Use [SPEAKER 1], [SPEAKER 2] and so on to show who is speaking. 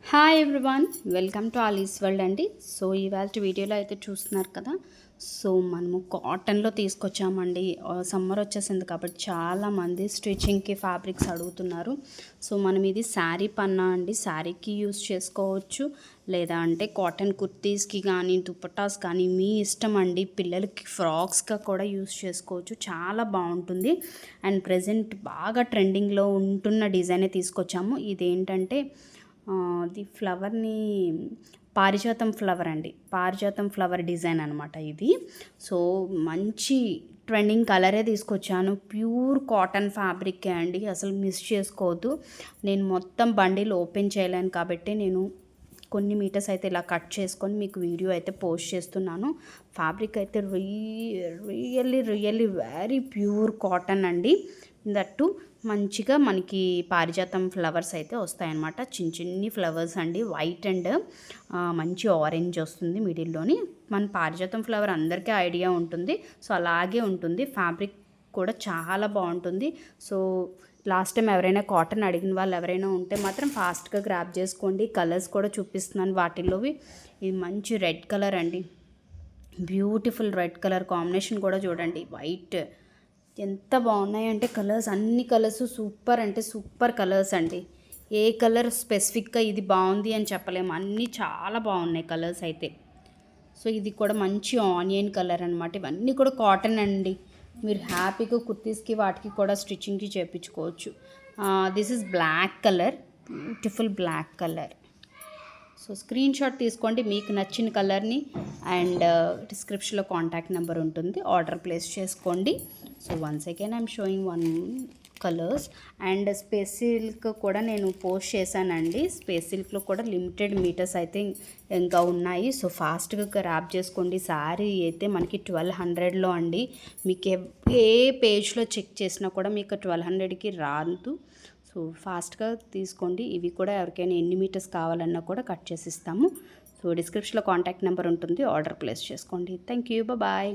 [SPEAKER 1] Hi everyone, welcome to Ali's world అండి. So ఇవాళ వీడియోలో అయితే చూస్తున్నారు కదా. సో మనము కాటన్లో తీసుకొచ్చామండి. సమ్మర్ వచ్చేసింది కాబట్టి చాలామంది స్టిచ్చింగ్కి ఫ్యాబ్రిక్స్ అడుగుతున్నారు. సో మనం ఇది శారీ పన్నా అండి, శారీకి యూస్ చేసుకోవచ్చు, లేదా అంటే కాటన్ కుర్తీస్కి కానీ దుపట్టాస్ కానీ మీ ఇష్టం అండి. పిల్లలకి ఫ్రాక్స్గా కూడా యూస్ చేసుకోవచ్చు, చాలా బాగుంటుంది. అండ్ ప్రజెంట్ బాగా ట్రెండింగ్లో ఉంటున్న డిజైనే తీసుకొచ్చాము. ఇదేంటంటే ది ఫ్లవర్ని పారిజాతం ఫ్లవర్ అండి, పారిజాతం ఫ్లవర్ డిజైన్ అనమాట ఇది. సో మంచి ట్రెండింగ్ కలరే తీసుకొచ్చాను. ప్యూర్ కాటన్ ఫ్యాబ్రికే అండి, అసలు మిస్ చేసుకోవద్దు. నేను మొత్తం బండిల్ ఓపెన్ చేయలేను కాబట్టి నేను కొన్ని మీటర్స్ అయితే ఇలా కట్ చేసుకొని మీకు వీడియో అయితే పోస్ట్ చేస్తున్నాను. ఫ్యాబ్రిక్ అయితే రియల్లీ వెరీ ప్యూర్ కాటన్ అండి. దట్టు మంచిగా మనకి పారిజాతం ఫ్లవర్స్ అయితే వస్తాయన్నమాట. చిన్ని ఫ్లవర్స్ అండి, వైట్ అండ్ మంచి ఆరెంజ్ వస్తుంది మిడిల్లోని. మన పారిజాతం ఫ్లవర్ అందరికీ ఐడియా ఉంటుంది, సో అలాగే ఉంటుంది. ఫ్యాబ్రిక్ కూడా చాలా బాగుంటుంది. సో లాస్ట్ టైం ఎవరైనా కాటన్ అడిగిన వాళ్ళు ఎవరైనా ఉంటే మాత్రం ఫాస్ట్గా గ్రాప్ చేసుకోండి. కలర్స్ కూడా చూపిస్తున్నాను వాటిల్లోవి. ఇది మంచి రెడ్ కలర్ అండి, బ్యూటిఫుల్ రెడ్ కలర్ కాంబినేషన్ కూడా చూడండి. వైట్ ఎంత బాగున్నాయంటే కలర్స్, అన్ని కలర్స్ సూపర్ అంటే సూపర్ కలర్స్ అండి. ఏ కలర్ స్పెసిఫిక్గా ఇది బాగుంది అని చెప్పలేము, అన్నీ చాలా బాగున్నాయి కలర్స్ అయితే. సో ఇది కూడా మంచి ఆనియన్ కలర్ అనమాట. ఇవన్నీ కూడా కాటన్ అండి, మీరు హ్యాపీగా కుర్తీస్కి వాటికి కూడా స్టిచ్చింగ్కి చేయించుకోవచ్చు. This is black colour, beautiful black colour. So screenshot తీసుకోండి మీకు నచ్చిన కలర్ని, అండ్ డిస్క్రిప్షన్లో కాంటాక్ట్ నెంబర్ ఉంటుంది, ఆర్డర్ ప్లేస్ చేసుకోండి. So once again I'm showing one colours. And space silk కూడా నేను పోస్ట్ చేశానండి. స్పేస్ సిల్క్లో కూడా లిమిటెడ్ మీటర్స్ అయితే ఇంకా ఉన్నాయి. సో ఫాస్ట్గా ర్యాప్ చేసుకోండి. శారీ అయితే మనకి 1200లో అండి. మీకు ఏ పేజ్లో చెక్ చేసినా కూడా మీకు 1200కి రాదు. సో ఫాస్ట్గా తీసుకోండి. ఇవి కూడా ఎవరికైనా ఎన్ని మీటర్స్ కావాలన్నా కూడా కట్ చేసి ఇస్తాము. సో డిస్క్రిప్షన్లో కాంటాక్ట్ నెంబర్ ఉంటుంది, ఆర్డర్ ప్లేస్ చేసుకోండి. Thank you, bye.